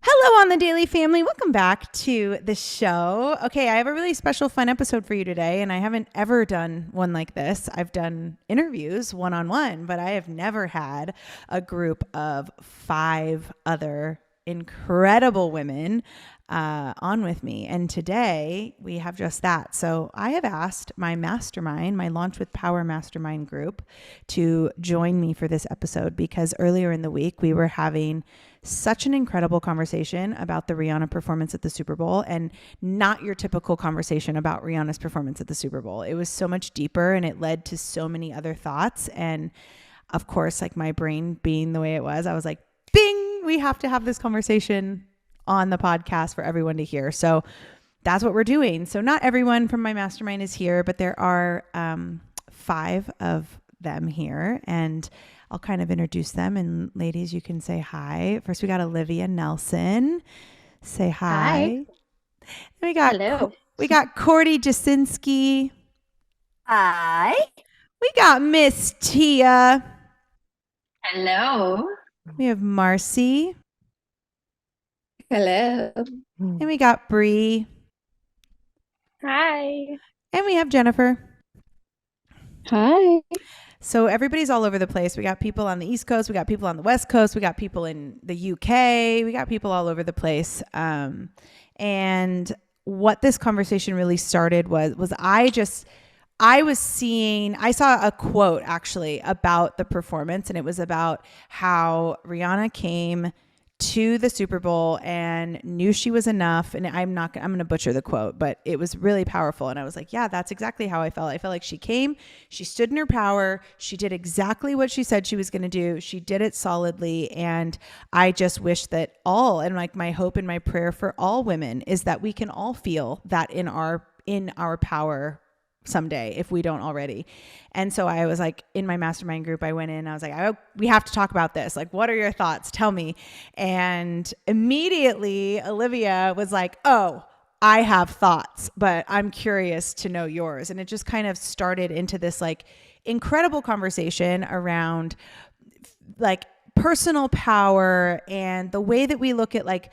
Hello on the Daily Family. Welcome back to the show. Okay, I have a really special fun episode for you today, and I haven't ever done one like this. I've done interviews one-on-one, but I have never had a group of 5 other incredible women on with me. And today we have just that. So I have asked my mastermind, my Launch with Power Mastermind group, to join me for this episode because earlier in the week we were having such an incredible conversation about the Rihanna performance at the Super Bowl, and not your typical conversation about Rihanna's performance at the Super Bowl. It was so much deeper and it led to so many other thoughts. And of course, like my brain being the way it was, I was like, bing, we have to have this conversation on the podcast for everyone to hear. So that's what we're doing. So not everyone from my mastermind is here, but there are 5 of them here, and I'll kind of introduce them. And ladies, you can say hi. First, we got Olivia Nelson. Say hi. Then Hello. we got Cordie Jasinsky. Hi. We got Miss Tia. Hello. We have Marcy. Hello. And we got Brie. Hi. And we have Jennifer. Hi. So everybody's all over the place. We got people on the East Coast. We got people on the West Coast. We got people in the UK. We got people all over the place. And what this conversation really started was I saw a quote actually about the performance, and it was about how Rihanna came to the Super Bowl and knew she was enough. And I'm going to butcher the quote, but it was really powerful. And I was like, yeah, that's exactly how I felt. I felt like she came, she stood in her power. She did exactly what she said she was going to do. She did it solidly. And I just wish that and like my hope and my prayer for all women is that we can all feel that in our power someday if we don't already. And so I was like, in my mastermind group, I went in, I was like, we have to talk about this. Like, what are your thoughts? Tell me. And immediately Olivia was like, oh, I have thoughts, but I'm curious to know yours. And it just kind of started into this like incredible conversation around like personal power and the way that we look at like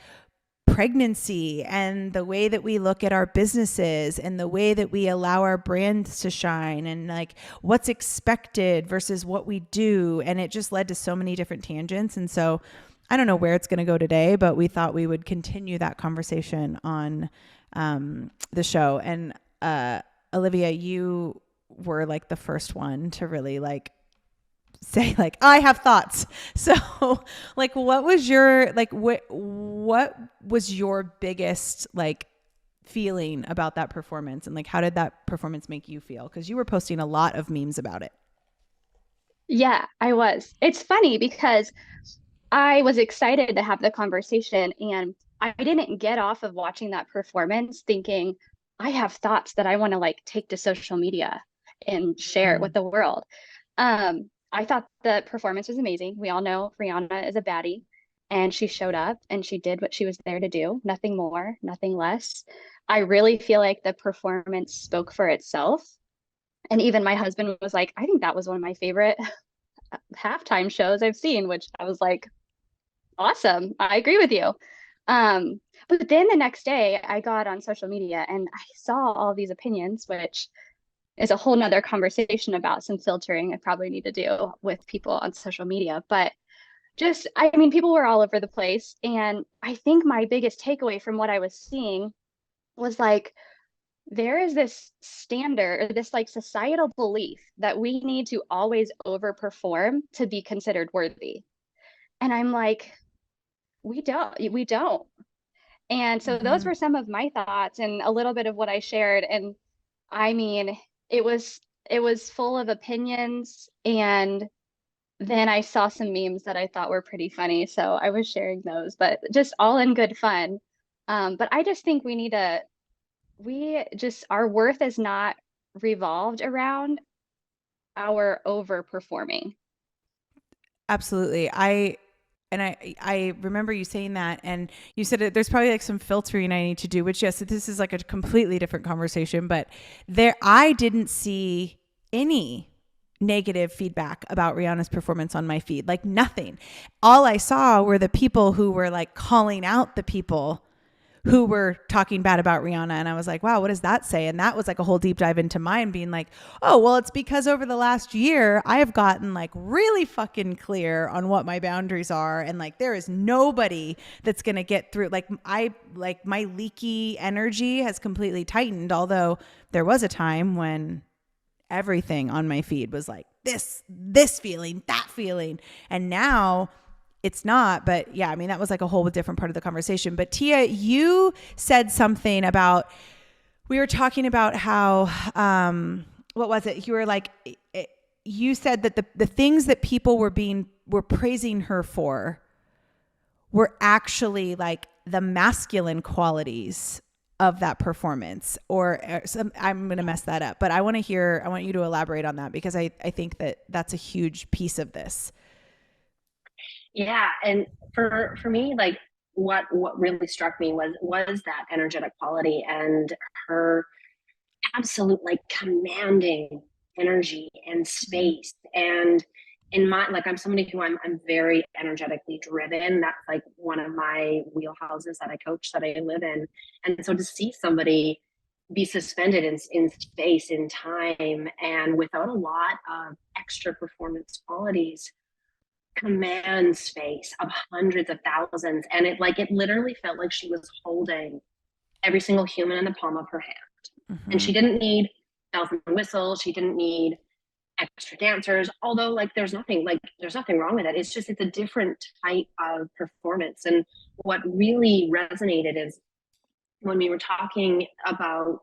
pregnancy and the way that we look at our businesses and the way that we allow our brands to shine and like what's expected versus what we do. And it just led to so many different tangents. And so I don't know where it's going to go today, but we thought we would continue that conversation on the show. And Olivia, you were like the first one to really like say like, I have thoughts. So like, what was your, like, what was your biggest like feeling about that performance? And like, how did that performance make you feel? Cause you were posting a lot of memes about it. Yeah, I was. It's funny because I was excited to have the conversation and I didn't get off of watching that performance thinking I have thoughts that I want to like take to social media and share it with the world. I thought the performance was amazing. We all know Rihanna is a baddie, and she showed up and she did what she was there to do, nothing more, nothing less. I really feel like the performance spoke for itself. And even my husband was like, I think that was one of my favorite halftime shows I've seen, which I was like, awesome. I agree with you. But then the next day I got on social media and I saw all these opinions, which is a whole nother conversation about some filtering I probably need to do with people on social media. But just, I mean, people were all over the place. And I think my biggest takeaway from what I was seeing was like, there is this standard, or this like societal belief that we need to always overperform to be considered worthy. And I'm like, we don't. And so those Mm-hmm. were some of my thoughts and a little bit of what I shared. And I mean, it was it was full of opinions, and then I saw some memes that I thought were pretty funny, so I was sharing those, but just all in good fun. But I just think we just our worth is not revolved around our overperforming. Absolutely. I remember you saying that, and you said there's probably like some filtering I need to do, which yes, this is like a completely different conversation, but I didn't see any negative feedback about Rihanna's performance on my feed. Like nothing. All I saw were the people who were like calling out the people who were talking bad about Rihanna. And I was like, wow, what does that say? And that was like a whole deep dive into mine, being like, oh, well, it's because over the last year, I have gotten like really fucking clear on what my boundaries are. And like, there is nobody that's going to get through. Like my leaky energy has completely tightened. Although there was a time when everything on my feed was like this feeling, that feeling. And now it's not, but yeah, I mean, that was like a whole different part of the conversation. But Tia, you said something about, we were talking about how, what was it? You were like, you said that the things that people were praising her for were actually like the masculine qualities of that performance, or I'm going to mess that up, but I want you to elaborate on that, because I think that that's a huge piece of this. Yeah. And for me, like what really struck me was that energetic quality and her absolute like commanding energy and space. And in my, like, I'm somebody who I'm very energetically driven. That's like one of my wheelhouses that I coach, that I live in. And so to see somebody be suspended in space, in time, and without a lot of extra performance qualities, command space of hundreds of thousands. And it literally felt like she was holding every single human in the palm of her hand. Mm-hmm. And she didn't need bells and whistles. She didn't need extra dancers, although like there's nothing wrong with it. It's just, it's a different type of performance. And what really resonated is when we were talking about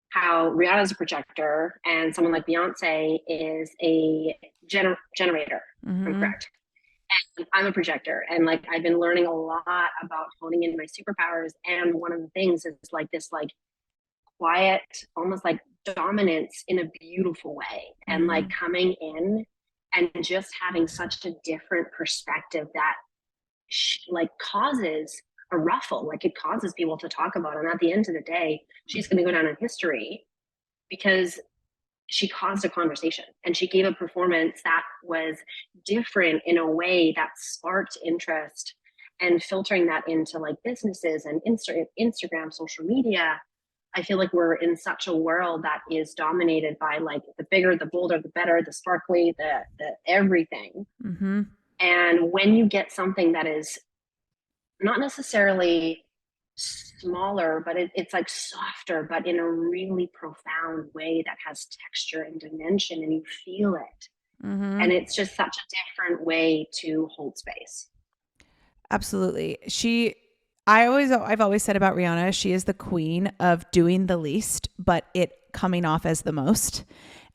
how Rihanna's a projector and someone like Beyonce is a generator. Mm-hmm. I'm correct. And I'm a projector, and like I've been learning a lot about honing in my superpowers. And one of the things is like this like quiet, almost like dominance in a beautiful way. And mm-hmm. like coming in and just having such a different perspective that like causes a ruffle. Like it causes people to talk about it. And at the end of the day, she's going to go down in history because she caused a conversation, and she gave a performance that was different in a way that sparked interest. And filtering that into like businesses and Instagram, social media, I feel like we're in such a world that is dominated by like the bigger, the bolder, the better, the sparkly, the everything. Mm-hmm. And when you get something that is not necessarily smaller, but it's like softer, but in a really profound way that has texture and dimension, and you feel it. Mm-hmm. And it's just such a different way to hold space. Absolutely. I've always said about Rihanna, she is the queen of doing the least, but it coming off as the most.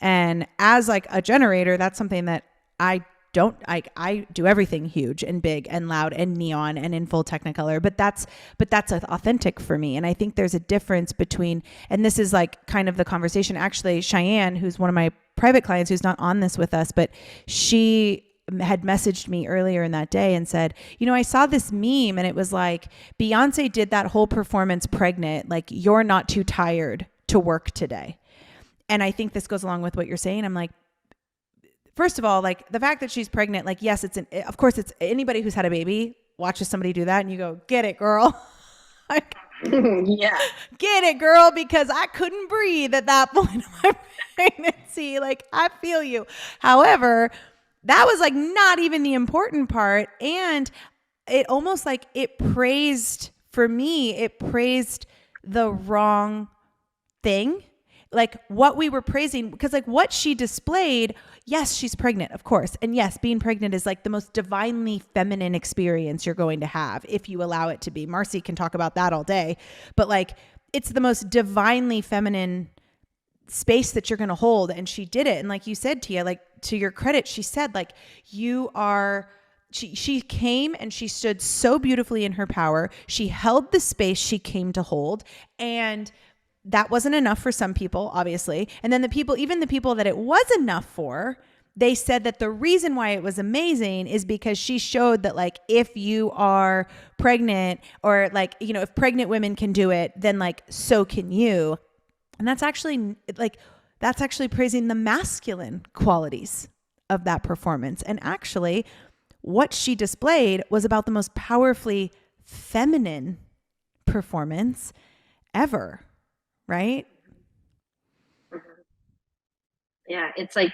And as like a generator, that's something that I do everything huge and big and loud and neon and in full Technicolor, but that's authentic for me. And I think there's a difference between, and this is like kind of the conversation, actually, Cheyenne, who's one of my private clients who's not on this with us, but she had messaged me earlier in that day and said, I saw this meme and it was like, Beyonce did that whole performance pregnant, like you're not too tired to work today. And I think this goes along with what you're saying. I'm like, first of all, like the fact that she's pregnant, like, yes, of course it's anybody who's had a baby watches somebody do that and you go, get it, girl. Like, yeah, get it, girl, because I couldn't breathe at that point of my pregnancy. Like, I feel you. However, that was like not even the important part. And it almost like it praised the wrong thing. Like what we were praising, because like what she displayed, yes, she's pregnant, of course. And yes, being pregnant is like the most divinely feminine experience you're going to have if you allow it to be. Marcy can talk about that all day, but like it's the most divinely feminine space that you're going to hold. And she did it. And like you said, Tia, like to your credit, she said like she came and she stood so beautifully in her power. She held the space she came to hold, and that wasn't enough for some people, obviously. And then even the people that it was enough for, they said that the reason why it was amazing is because she showed that like, if you are pregnant, or like, if pregnant women can do it, then like, so can you. And that's actually like, That's actually praising the masculine qualities of that performance. And actually, what she displayed was about the most powerfully feminine performance ever, right? Yeah, it's like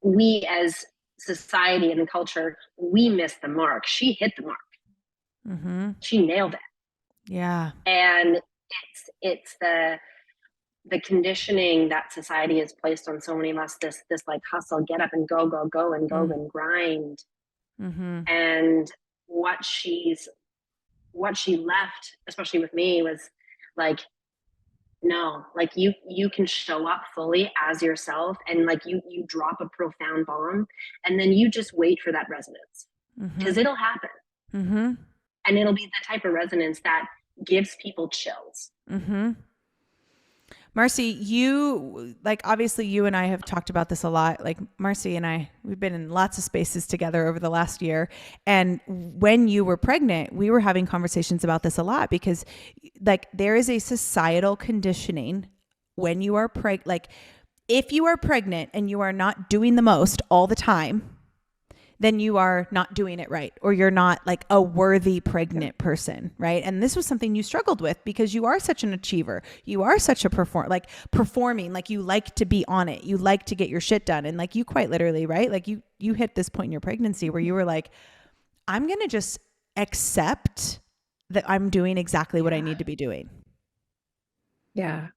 we as society and culture, we missed the mark. She hit the mark. Mm-hmm. She nailed it. Yeah. And it's the conditioning that society has placed on so many of us, this like hustle, get up and go and go and grind. Mm-hmm. And what she left, especially with me, was like, no, like you can show up fully as yourself, and like you drop a profound bomb, and then you just wait for that resonance, because it'll happen. Mm-hmm. And it'll be the type of resonance that gives people chills. Mm-hmm. Marcy, you, like, obviously you and I have talked about this a lot. Like, Marcy and I, we've been in lots of spaces together over the last year. And when you were pregnant, we were having conversations about this a lot, because like there is a societal conditioning when you are pregnant. Like, if you are pregnant and you are not doing the most all the time, then you are not doing it right, or you're not like a worthy pregnant person, right? And this was something you struggled with because you are such an achiever. You are such a performing, like you like to be on it. You like to get your shit done. And like you quite literally, right? Like you hit this point in your pregnancy where you were like, I'm going to just accept that I'm doing exactly what I need to be doing. Yeah.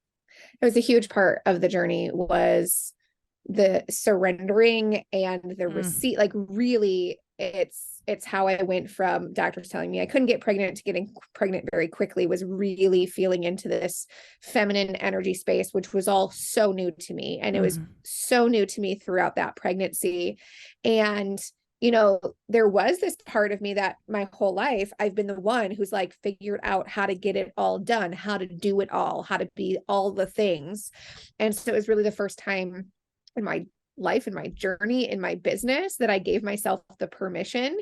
It was a huge part of the journey, was the surrendering and the receipt. Like, really, it's how I went from doctors telling me I couldn't get pregnant to getting pregnant very quickly, was really feeling into this feminine energy space, which was all so new to me. And it was so new to me throughout that pregnancy. And you know, there was this part of me that my whole life I've been the one who's like figured out how to get it all done, how to do it all, how to be all the things. And so it was really the first time in my life, in my journey, in my business, that I gave myself the permission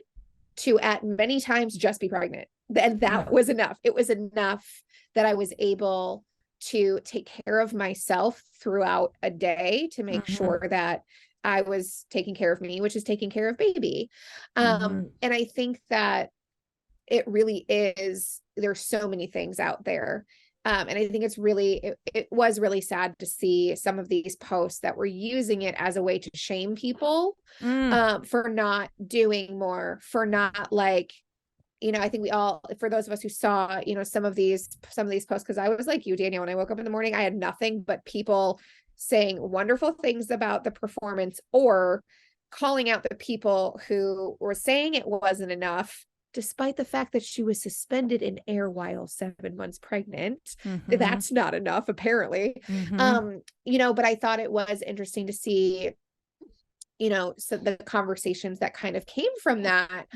to at many times just be pregnant. And that was enough. It was enough that I was able to take care of myself throughout a day to make sure that I was taking care of me, which is taking care of baby. And I think that it really is, there's so many things out there. And I think it's really, it was really sad to see some of these posts that were using it as a way to shame people for not doing more, for not like, you know, I think we all, for those of us who saw, you know, some of these posts, because I was like you, Danielle, when I woke up in the morning, I had nothing but people saying wonderful things about the performance, or calling out the people who were saying it wasn't enough, despite the fact that she was suspended in air while 7 months pregnant. That's not enough, apparently. You know, but I thought it was interesting to see, you know, so the conversations that kind of came from that.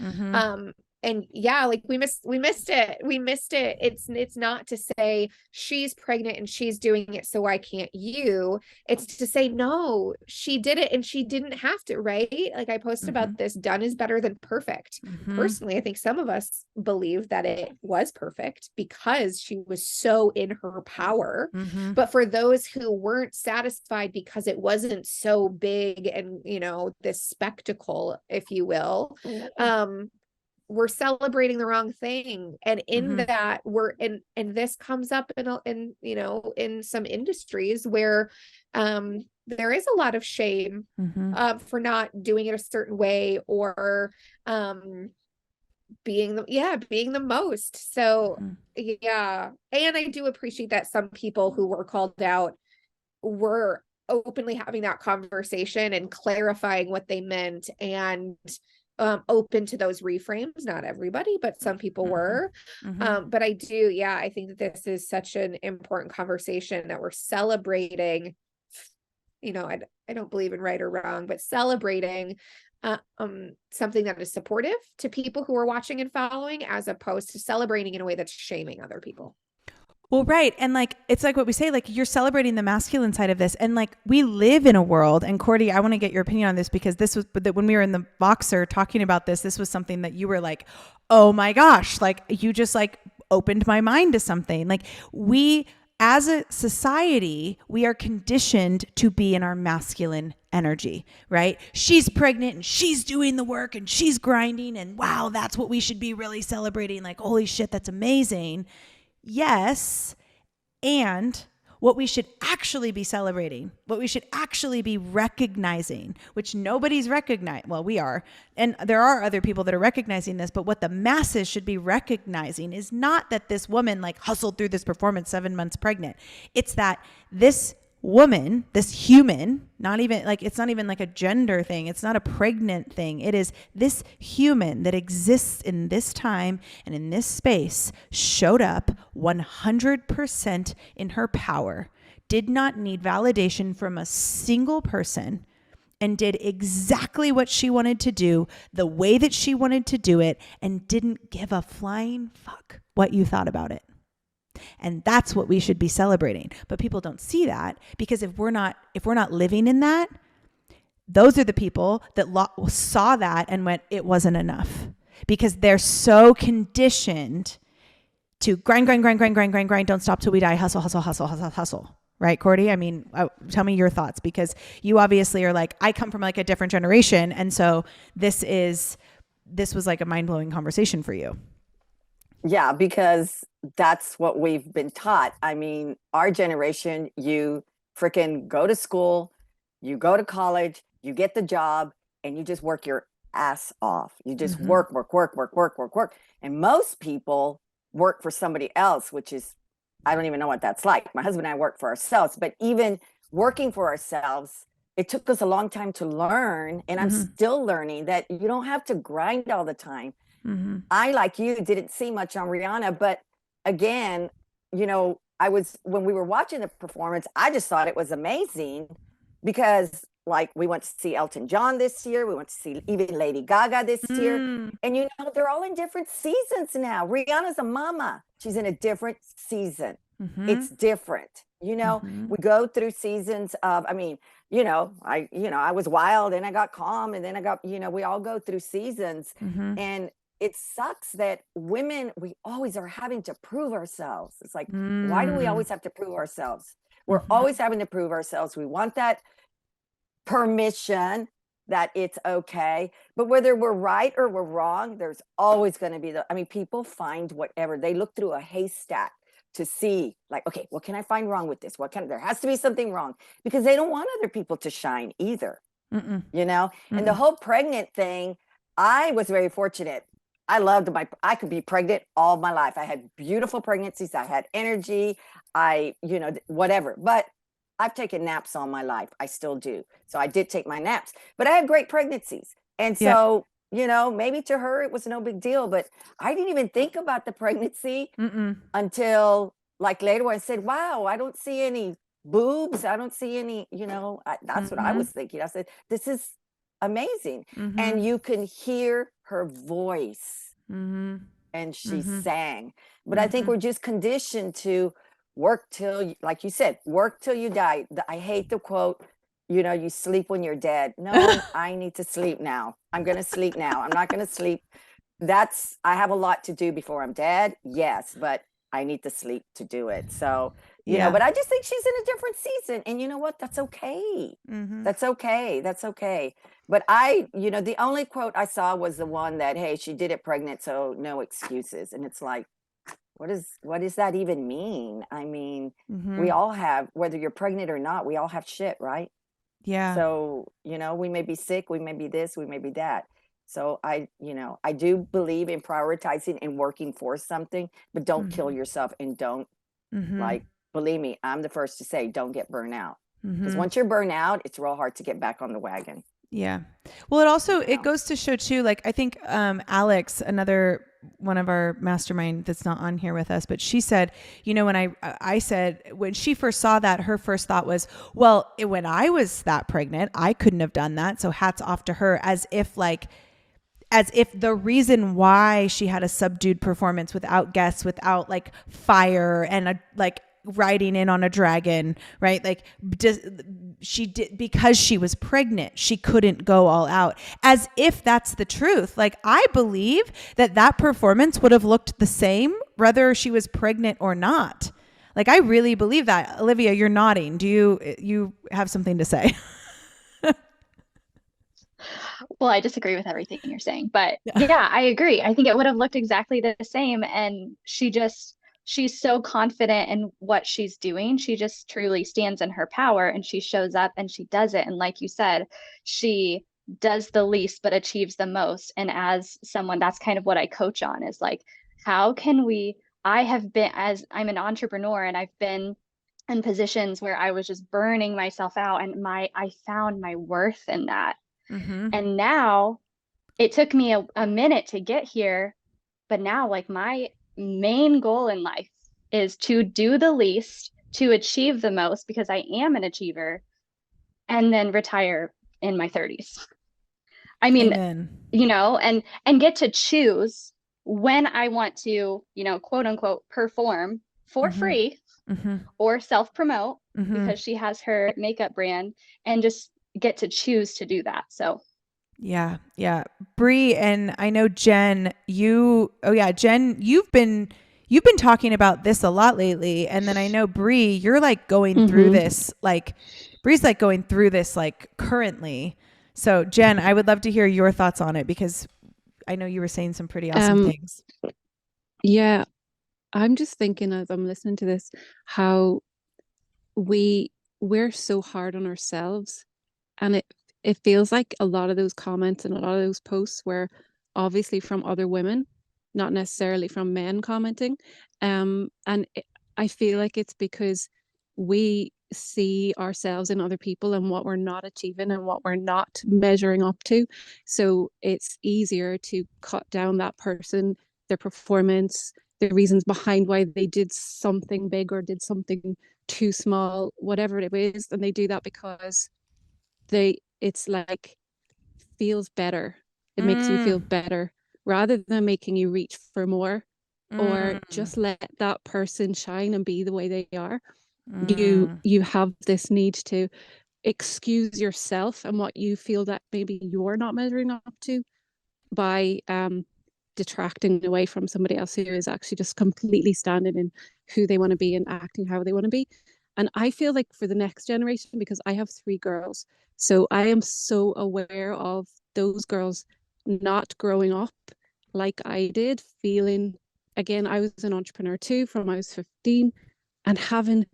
And yeah, like we missed it. It's not to say she's pregnant and she's doing it, so why can't you? It's to say, no, she did it and she didn't have to, right? Like I posted about this, done is better than perfect. Personally, I think some of us believe that it was perfect because she was so in her power. But for those who weren't satisfied because it wasn't so big and, you know, this spectacle, if you will, we're celebrating the wrong thing. And in that and this comes up in, you know, in some industries where there is a lot of shame for not doing it a certain way, or being the most. So yeah. And I do appreciate that some people who were called out were openly having that conversation and clarifying what they meant, and open to those reframes. Not everybody, but some people were. But I think that this is such an important conversation, that we're celebrating, you know, I don't believe in right or wrong, but celebrating something that is supportive to people who are watching and following, as opposed to celebrating in a way that's shaming other people. Well, right. And like, it's like what we say, like you're celebrating the masculine side of this. And like, we live in a world, and Cordie, I want to get your opinion on this, because this was, that when we were in the Voxer talking about this was something that you were like, oh my gosh, like you just like opened my mind to something. Like we as a society, we are conditioned to be in our masculine energy, right? She's pregnant and she's doing the work and she's grinding and wow, that's what we should be really celebrating. Like, holy shit, that's amazing. Yes. And what we should actually be celebrating, what we should actually be recognizing, which nobody's recognized. Well, we are. And there are other people that are recognizing this, but what the masses should be recognizing is not that this woman like hustled through this performance 7 months pregnant. It's that this woman, this human, not even like, it's not even like a gender thing. It's not a pregnant thing. It is this human that exists in this time and in this space showed up 100% in her power, did not need validation from a single person, and did exactly what she wanted to do, the way that she wanted to do it, and didn't give a flying fuck what you thought about it. And that's what we should be celebrating. But people don't see that because if we're not living in that, those are the people that saw that and went, it wasn't enough, because they're so conditioned to grind, don't stop till we die, hustle. Right, Cordie? I mean, tell me your thoughts, because you obviously are like, I come from like a different generation. And so this was like a mind-blowing conversation for you. Yeah, because that's what we've been taught. I mean, our generation, you freaking go to school, you go to college, you get the job, and you just work your ass off. You just work. And most people work for somebody else, which is, I don't even know what that's like. My husband and I work for ourselves, but even working for ourselves, it took us a long time to learn. And I'm still learning that you don't have to grind all the time. I, like you, didn't see much on Rihanna, but again, you know, when we were watching the performance, I just thought it was amazing because like we went to see Elton John this year. We went to see even Lady Gaga this year. And, you know, they're all in different seasons now. Rihanna's a mama. She's in a different season. It's different. You know, we go through seasons of, I mean, I was wild and I got calm and then I got, we all go through seasons. And it sucks that women, we always are having to prove ourselves. It's like, why do we always have to prove ourselves? We're always having to prove ourselves. We want that permission that it's okay. But whether we're right or we're wrong, there's always going to be people find whatever. They look through a haystack to see like, okay, what can I find wrong with this? There has to be something wrong, because they don't want other people to shine either, And the whole pregnant thing, I was very fortunate. I could be pregnant all my life. I had beautiful pregnancies. I had energy, whatever, but I've taken naps all my life. I still do. So I did take my naps, but I had great pregnancies. And so, maybe to her, it was no big deal, but I didn't even think about the pregnancy until like later when I said, wow, I don't see any boobs. I don't see any, that's what I was thinking. I said, this is amazing. And you can hear her voice and she sang. But I think we're just conditioned to work till, like you said, work till you die. I hate the quote, you sleep when you're dead. No, I need to sleep now. I'm going to sleep now. I'm not going to sleep. I have a lot to do before I'm dead. Yes, but I need to sleep to do it. So, but I just think she's in a different season. And you know what? That's okay. That's okay. That's okay. But the only quote I saw was the one that, hey, she did it pregnant, so no excuses. And it's like, what does that even mean? I mean, we all have, whether you're pregnant or not, we all have shit, right? Yeah. So, we may be sick, we may be this, we may be that. So I do believe in prioritizing and working for something, but don't kill yourself and don't believe me, I'm the first to say, don't get burned out. Because once you're burned out, it's real hard to get back on the wagon. Yeah. Well, it goes to show too, like, I think, Alex, another one of our mastermind that's not on here with us, but she said, when I said, when she first saw that, her first thought was, well, when I was that pregnant, I couldn't have done that. So hats off to her, as if the reason why she had a subdued performance without guests, without like fire and riding in on a dragon, right? Like she did, because she was pregnant, she couldn't go all out, as if that's the truth. Like, I believe that performance would have looked the same whether she was pregnant or not. Like, I really believe that. Olivia, you're nodding. Do you have something to say? Well, I disagree with everything you're saying, but yeah, I agree. I think it would have looked exactly the same. And she's so confident in what she's doing. She just truly stands in her power and she shows up and she does it. And like you said, she does the least but achieves the most. And as someone, that's kind of what I coach on is like, how can I have been, as I'm an entrepreneur and I've been in positions where I was just burning myself out and I found my worth in that. Mm-hmm. And now it took me a minute to get here, but now like my main goal in life is to do the least, to achieve the most because I am an achiever, and then retire in my 30s. I mean, Amen. and get to choose when I want to, quote unquote, perform for Mm-hmm. free Mm-hmm. or self-promote Mm-hmm. because she has her makeup brand and just get to choose to do that. So yeah. Brie, and I know Jen, Jen, you've been talking about this a lot lately. And then I know Brie, you're like going through this, like Brie's like going through this like currently. So Jen, I would love to hear your thoughts on it because I know you were saying some pretty awesome things. Yeah, I'm just thinking as I'm listening to this, how we're so hard on ourselves, and it feels like a lot of those comments and a lot of those posts were obviously from other women, not necessarily from men commenting. I feel like it's because we see ourselves in other people and what we're not achieving and what we're not measuring up to. So it's easier to cut down that person, their performance, the reasons behind why they did something big or did something too small, whatever it is. And they do that because it's like feels better. It makes you feel better rather than making you reach for more or just let that person shine and be the way they are. You have this need to excuse yourself and what you feel that maybe you're not measuring up to by detracting away from somebody else who is actually just completely standing in who they want to be and acting how they want to be. And I feel like for the next generation, because I have 3 girls, so I am so aware of those girls not growing up like I did, feeling, again, I was an entrepreneur too from I was 15, and having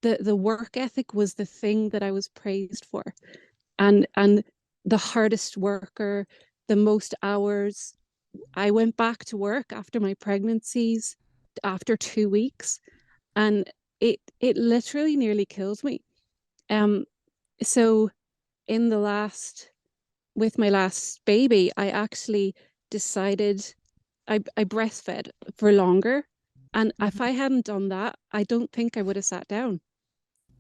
the work ethic was the thing that I was praised for. And the hardest worker, the most hours. I went back to work after my pregnancies after 2 weeks, and it literally nearly kills me. So with my last baby, I actually decided I breastfed for longer, and if I hadn't done that, I don't think I would have sat down.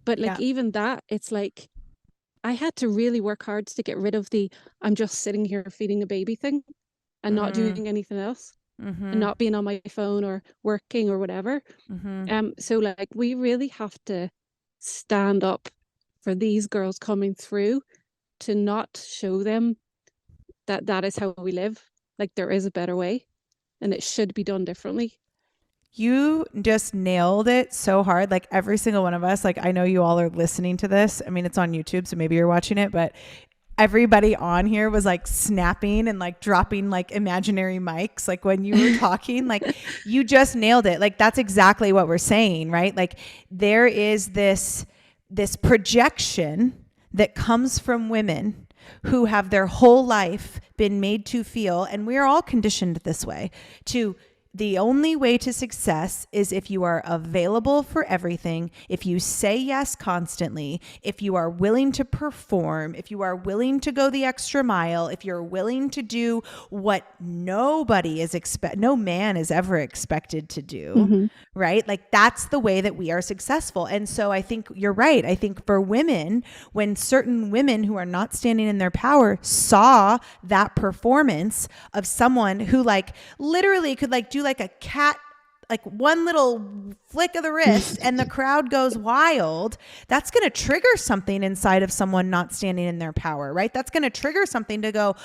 But like even that, it's like I had to really work hard to get rid of the I'm just sitting here feeding a baby thing and not doing anything else and not being on my phone or working or whatever. So like we really have to stand up for these girls coming through to not show them that is how we live. Like there is a better way and it should be done differently. You just nailed it so hard. Like every single one of us, like I know you all are listening to this. I mean, it's on YouTube, so maybe you're watching it, but everybody on here was like snapping and like dropping like imaginary mics. Like when you were talking, like you just nailed it. Like that's exactly what we're saying, right? Like there is this projection that comes from women who have their whole life been made to feel, and we're all conditioned this way, to the only way to success is if you are available for everything, if you say yes constantly, if you are willing to perform, if you are willing to go the extra mile, if you're willing to do what no man is ever expected to do, right? Like that's the way that we are successful. And so I think you're right. I think for women, when certain women who are not standing in their power saw that performance of someone who like literally could like do like a cat, like one little flick of the wrist and the crowd goes wild, that's going to trigger something inside of someone not standing in their power, right? That's going to trigger something to go,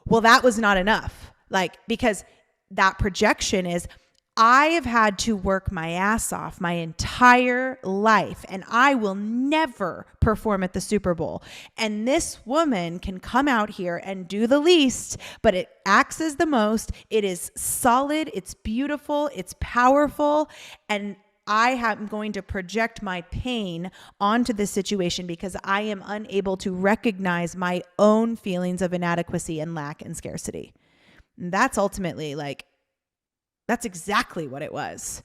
well, that was not enough. Like, because that projection is, I have had to work my ass off my entire life, and I will never perform at the Super Bowl. And this woman can come out here and do the least, but it acts as the most. It is solid, it's beautiful, it's powerful, and I am going to project my pain onto this situation because I am unable to recognize my own feelings of inadequacy and lack and scarcity. And that's ultimately like, that's exactly what it was.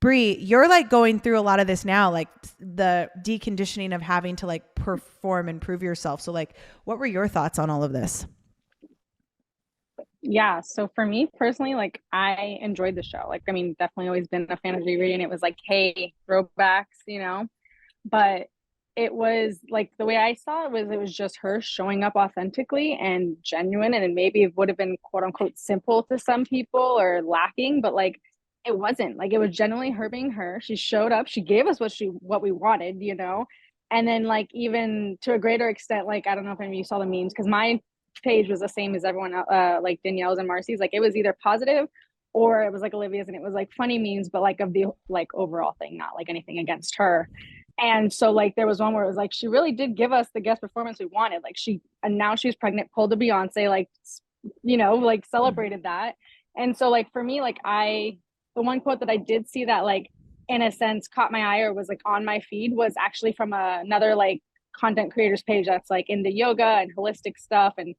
Brie, you're like going through a lot of this now, like the deconditioning of having to like perform and prove yourself. So like, what were your thoughts on all of this? Yeah, so for me personally, like I enjoyed the show. Like, I mean, definitely always been a fan of Riri, and it was like, hey, throwbacks, you know. But it was like the way I saw it was just her showing up authentically and genuine, and then maybe it would have been quote unquote simple to some people or lacking, but like it wasn't. Like it was genuinely her being her. She showed up, she gave us what we wanted, you know. And then like even to a greater extent, like I don't know if any of you saw the memes because my page was the same as everyone like Danielle's and Marcy's. Like it was either positive or it was like Olivia's, and it was like funny memes, but like of the like overall thing, not like anything against her. And so like there was one where it was like she really did give us the guest performance we wanted. Like she announced she was pregnant, pulled a Beyonce, like you know, like celebrated that. And so like for me, like the one quote that I did see that like in a sense caught my eye or was like on my feed was actually from another like content creators page that's like into yoga and holistic stuff and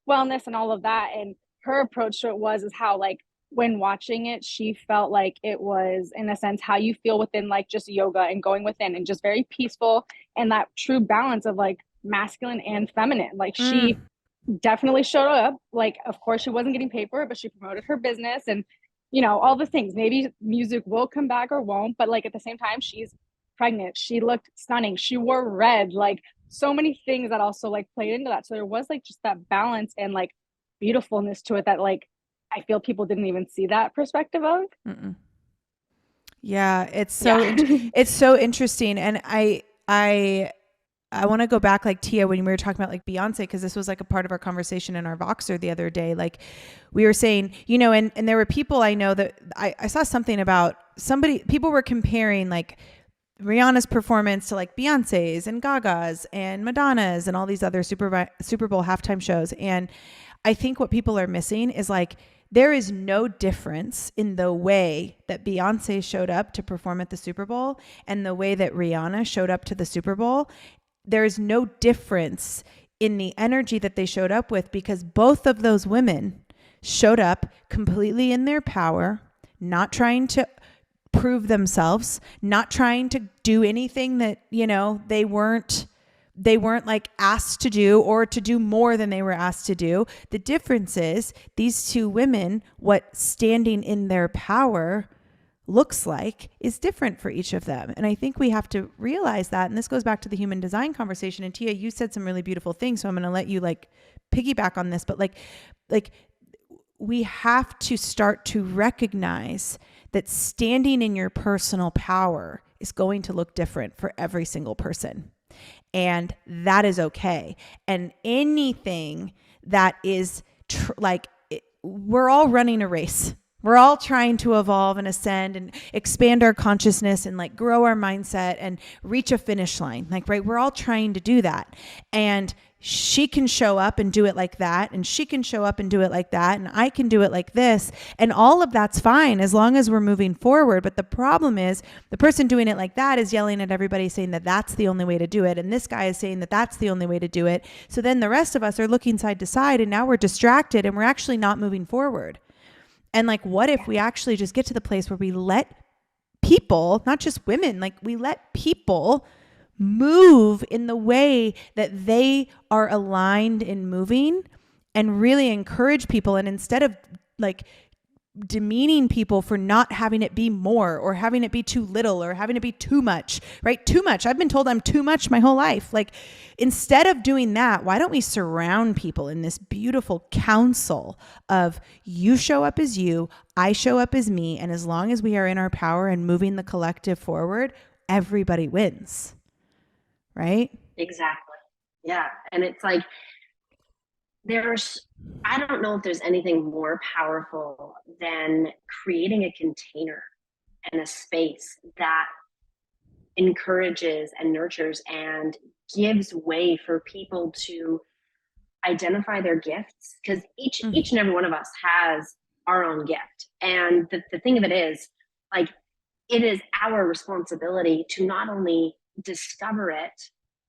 wellness and all of that. And her approach to it is how like when watching it, she felt like it was in a sense how you feel within like just yoga and going within and just very peaceful and that true balance of like masculine and feminine. Like she definitely showed up. Like, of course, she wasn't getting paid for it, but she promoted her business and, you know, all the things. Maybe music will come back or won't, but like at the same time, she's pregnant. She looked stunning. She wore red. Like so many things that also like played into that. So there was like just that balance and like beautifulness to it that like I feel people didn't even see that perspective of. Yeah, it's so it's so interesting, and I want to go back, like Tia, when we were talking about like Beyonce, because this was like a part of our conversation in our Voxer the other day. Like we were saying, you know, and there were people I know that I saw something about people were comparing like Rihanna's performance to like Beyonce's and Gaga's and Madonna's and all these other Super Bowl halftime shows. And I think what people are missing is like, there is no difference in the way that Beyonce showed up to perform at the Super Bowl and the way that Rihanna showed up to the Super Bowl. There is no difference in the energy that they showed up with because both of those women showed up completely in their power, not trying to prove themselves, not trying to do anything that, you know, they weren't like asked to do or to do more than they were asked to do. The difference is these two women, what standing in their power looks like is different for each of them. And I think we have to realize that. And this goes back to the human design conversation. And Tia, you said some really beautiful things. So I'm going to let you like piggyback on this, but like we have to start to recognize that standing in your personal power is going to look different for every single person. And that is okay. And anything that is we're all running a race. We're all trying to evolve and ascend and expand our consciousness and like grow our mindset and reach a finish line. Like, right. We're all trying to do that. And she can show up and do it like that. And she can show up and do it like that. And I can do it like this. And all of that's fine as long as we're moving forward. But the problem is the person doing it like that is yelling at everybody saying that that's the only way to do it. And this guy is saying that that's the only way to do it. So then the rest of us are looking side to side and now we're distracted and we're actually not moving forward. And like, what if we actually just get to the place where we let people, not just women, like we let people move in the way that they are aligned in moving and really encourage people. And instead of like demeaning people for not having it be more or having it be too little or having it be too much, right? Too much. I've been told I'm too much my whole life. Like instead of doing that, why don't we surround people in this beautiful council of you show up as you, I show up as me. And as long as we are in our power and moving the collective forward, everybody wins. Right? Exactly. Yeah. And it's like, I don't know if there's anything more powerful than creating a container and a space that encourages and nurtures and gives way for people to identify their gifts, because each and every one of us has our own gift. And the thing of it is, like, it is our responsibility to not only discover it,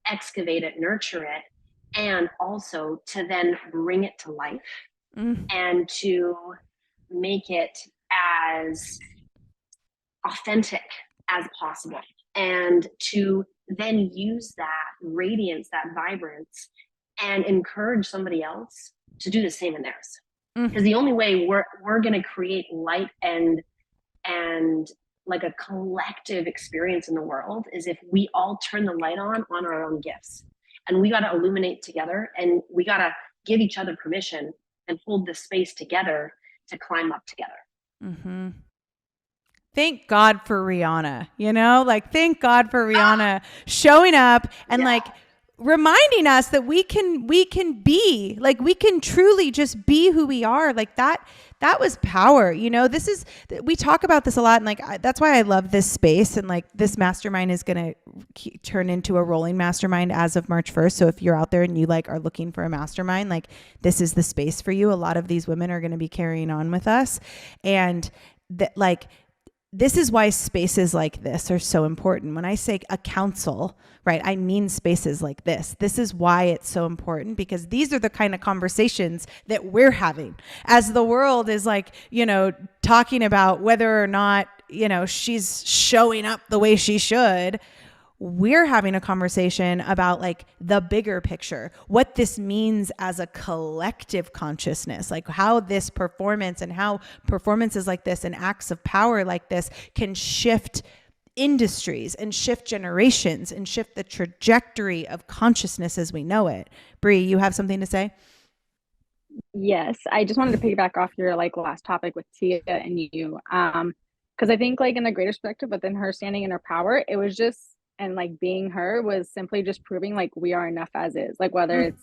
excavate it, nurture it, and also to then bring it to life and to make it as authentic as possible, and to then use that radiance, that vibrance, and encourage somebody else to do the same in theirs. Because the only way we're going to create light and like a collective experience in the world is if we all turn the light on our own gifts. And we got to illuminate together, and we got to give each other permission and hold the space together to climb up together. Thank God for Rihanna, like, thank God for Rihanna showing up and like reminding us that we can be, like, we can truly just be who we are. Like that was power. We talk about this a lot, and like, that's why I love this space. And like, this mastermind is going to turn into a rolling mastermind as of March 1st. So if you're out there and you like are looking for a mastermind, like, this is the space for you. A lot of these women are going to be carrying on with us. And that, like, this is why spaces like this are so important. When I say a council, right, I mean spaces like this. This is why it's so important, because these are the kind of conversations that we're having as the world is like, talking about whether or not, she's showing up the way she should. We're having a conversation about like the bigger picture, what this means as a collective consciousness, like how this performance and how performances like this and acts of power like this can shift industries and shift generations and shift the trajectory of consciousness as we know it. Brie, you have something to say? Yes, I just wanted to piggyback off your like last topic with Tia and you, because I think like in the greater perspective, but then her standing in her power, it was just, and like being her was simply just proving like we are enough as is, like whether it's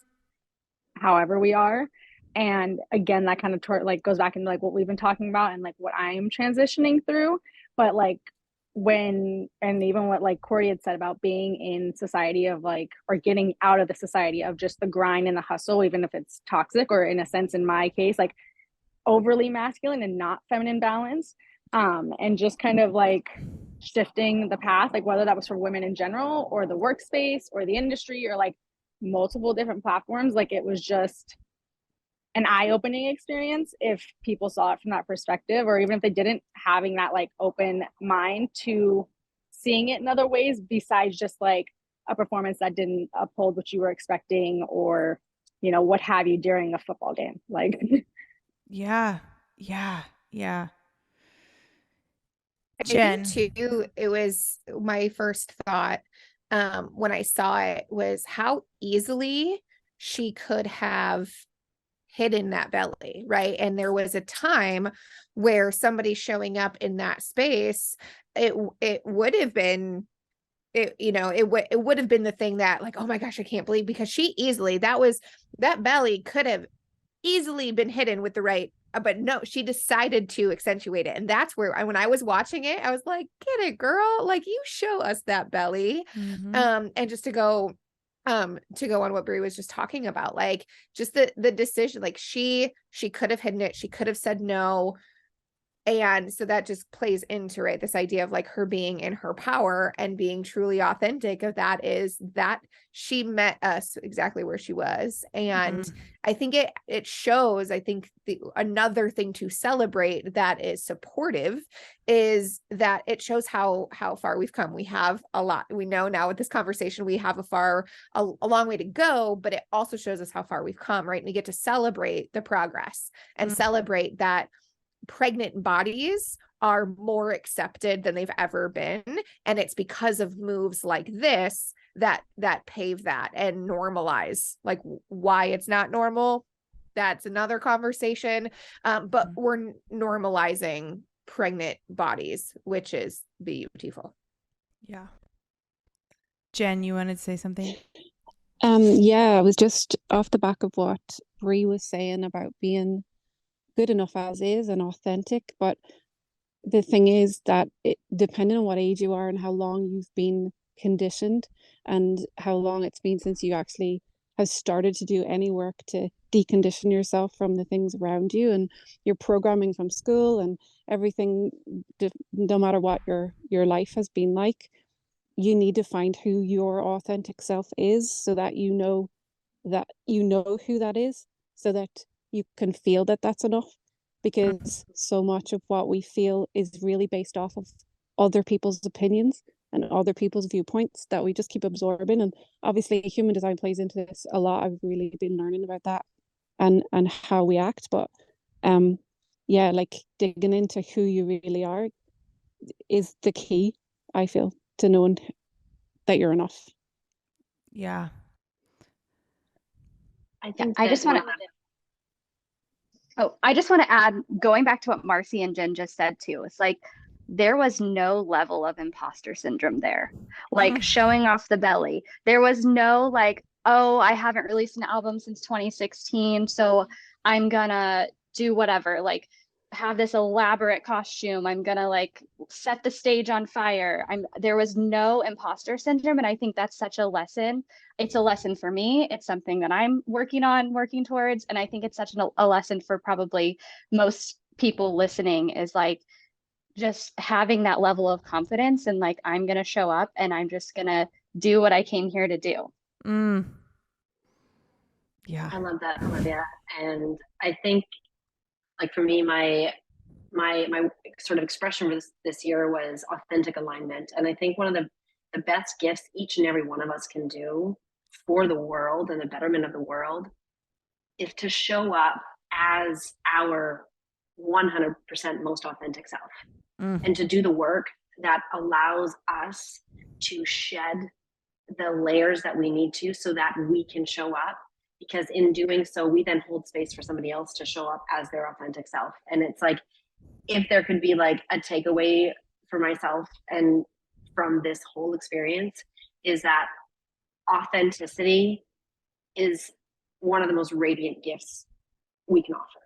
however we are. And again, that kind of like goes back into like what we've been talking about and like what I am transitioning through. But like and even what like Cordie had said about being in society of like, or getting out of the society of just the grind and the hustle, even if it's toxic, or in a sense, in my case, like overly masculine and not feminine balance, and just kind of like shifting the path, like whether that was for women in general or the workspace or the industry or like multiple different platforms. Like it was just an eye-opening experience if people saw it from that perspective, or even if they didn't, having that like open mind to seeing it in other ways besides just like a performance that didn't uphold what you were expecting, or what have you, during a football game. Like yeah Jen. I think too, it was my first thought when I saw it was how easily she could have hidden that belly, right? And there was a time where somebody showing up in that space, it would have been, it would have been the thing that like, oh my gosh, I can't believe, because she easily, that belly could have easily been hidden with the right, but no, she decided to accentuate it. And that's where when I was watching it, I was like, get it, girl, like you show us that belly. And just to go on what Brie was just talking about, like just the decision, like she could have hidden it, she could have said no. And so that just plays into, right, this idea of like her being in her power and being truly authentic of that, is that she met us exactly where she was. And I think it shows, I think another thing to celebrate that is supportive is that it shows how far we've come. We have a lot, we know now with this conversation, we have a long way to go, but it also shows us how far we've come, right? And we get to celebrate the progress and celebrate that pregnant bodies are more accepted than they've ever been. And it's because of moves like this that pave that and normalize, like why it's not normal. That's another conversation. But we're normalizing pregnant bodies, which is beautiful. Yeah. Jen, you wanted to say something? Yeah, I was just off the back of what Brie was saying about being good enough as is and authentic. But the thing is that depending on what age you are and how long you've been conditioned and how long it's been since you actually have started to do any work to decondition yourself from the things around you and your programming from school and everything, no matter what your life has been like, you need to find who your authentic self is so that you know who that is, so that you can feel that that's enough, because so much of what we feel is really based off of other people's opinions and other people's viewpoints that we just keep absorbing. And obviously human design plays into this a lot. I've really been learning about that and how we act, but yeah, like digging into who you really are is the key, I feel, to knowing that you're enough. Yeah. I think I just want to. Oh, I just want to add, going back to what Marcy and Jen just said too, it's like there was no level of imposter syndrome there. Like showing off the belly. There was no like, oh, I haven't released an album since 2016, so I'm gonna do whatever, like have this elaborate costume. I'm gonna like set the stage on fire. There was no imposter syndrome. And I think that's such a lesson. It's a lesson for me. It's something that I'm working towards. And I think it's such a lesson for probably most people listening, is like just having that level of confidence and like, I'm going to show up and I'm just going to do what I came here to do. Yeah. I love that, Olivia. And I think, like, for me, my sort of expression for this year was authentic alignment. And I think one of the best gifts each and every one of us can do for the world and the betterment of the world is to show up as our 100% most authentic self, and to do the work that allows us to shed the layers that we need to so that we can show up. Because in doing so, we then hold space for somebody else to show up as their authentic self. And it's like, if there could be like a takeaway for myself and from this whole experience, is that authenticity is one of the most radiant gifts we can offer.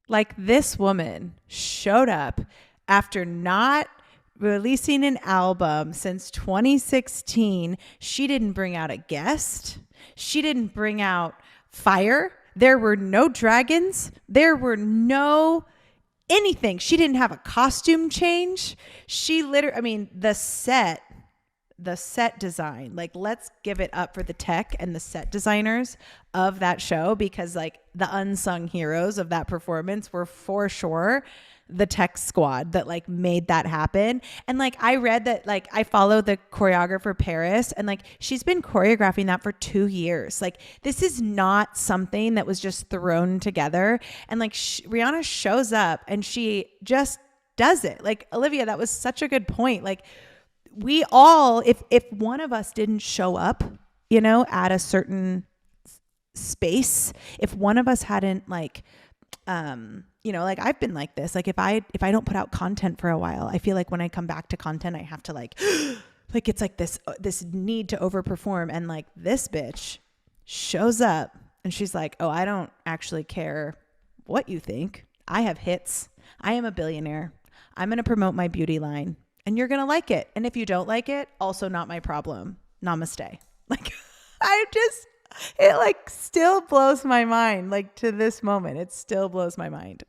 Like, this woman showed up after not releasing an album since 2016. She didn't bring out a guest. She didn't bring out fire. There were no dragons. There were no anything. She didn't have a costume change. She literally, I mean, the set design, like, let's give it up for the tech and the set designers of that show, because like the unsung heroes of that performance were for sure the tech squad that like made that happen. And like, I read that, like, I follow the choreographer Paris, and like she's been choreographing that for 2 years. Like, this is not something that was just thrown together. And like Rihanna shows up and she just does it. Like, Olivia, that was such a good point. Like, we all, if one of us didn't show up, you know, at a certain space, if one of us hadn't like, you know, like I've been like this, like if I don't put out content for a while, I feel like when I come back to content, I have to like it's like this need to overperform. And like, this bitch shows up and she's like, oh, I don't actually care what you think. I have hits. I am a billionaire. I'm going to promote my beauty line. And you're going to like it. And if you don't like it, also not my problem. Namaste. Like, it like still blows my mind. Like, to this moment, it still blows my mind.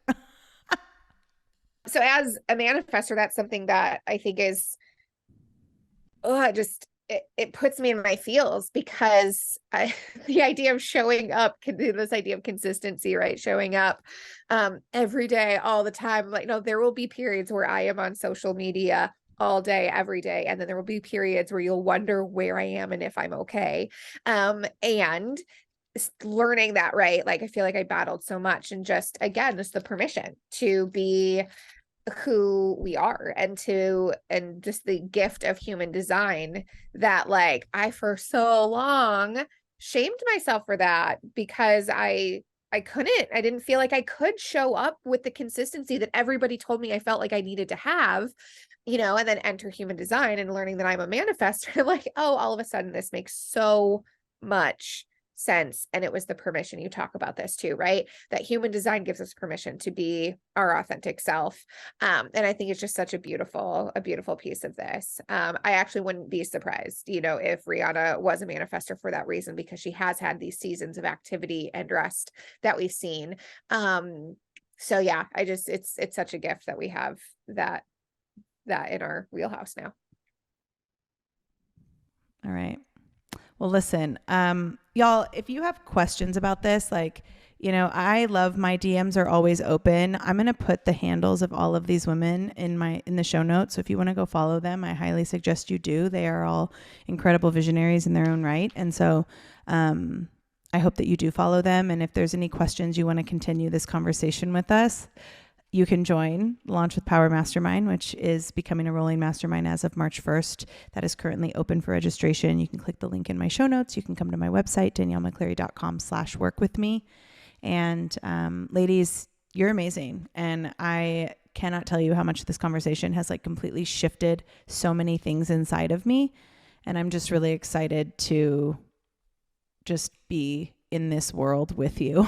So as a manifestor, that's something that I think is, it puts me in my feels, because the idea of showing up, this idea of consistency, right? Showing up every day, all the time. Like, no, there will be periods where I am on social media all day, every day. And then there will be periods where you'll wonder where I am and if I'm okay. And learning that, right? Like, I feel like I battled so much, and just, again, just the permission to be who we are, and just the gift of human design that, like, I for so long shamed myself for that, because I didn't feel like I could show up with the consistency that everybody told me I felt like I needed to have, you know. And then enter human design and learning that I'm a manifestor, like, oh, all of a sudden this makes so much sense. And it was the permission. You talk about this too, right? That human design gives us permission to be our authentic self. And I think it's just such a beautiful piece of this. I actually wouldn't be surprised, if Rihanna was a manifestor for that reason, because she has had these seasons of activity and rest that we've seen. So yeah, it's such a gift that we have that in our wheelhouse now. All right. Well, listen, y'all, if you have questions about this, I love my DMs are always open. I'm going to put the handles of all of these women in the show notes. So if you want to go follow them, I highly suggest you do. They are all incredible visionaries in their own right. And so, I hope that you do follow them. And if there's any questions you want to continue this conversation with us, you can join Launch with Power Mastermind, which is becoming a rolling mastermind as of March 1st. That is currently open for registration. You can click the link in my show notes. You can come to my website, daniellemccleary.com/workwithme. And ladies, you're amazing. And I cannot tell you how much this conversation has completely shifted so many things inside of me. And I'm just really excited to just be in this world with you.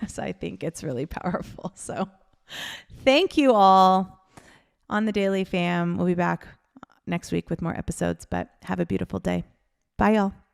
So I think it's really powerful. So thank you all on the Daily Fam. We'll be back next week with more episodes, but have a beautiful day. Bye, y'all.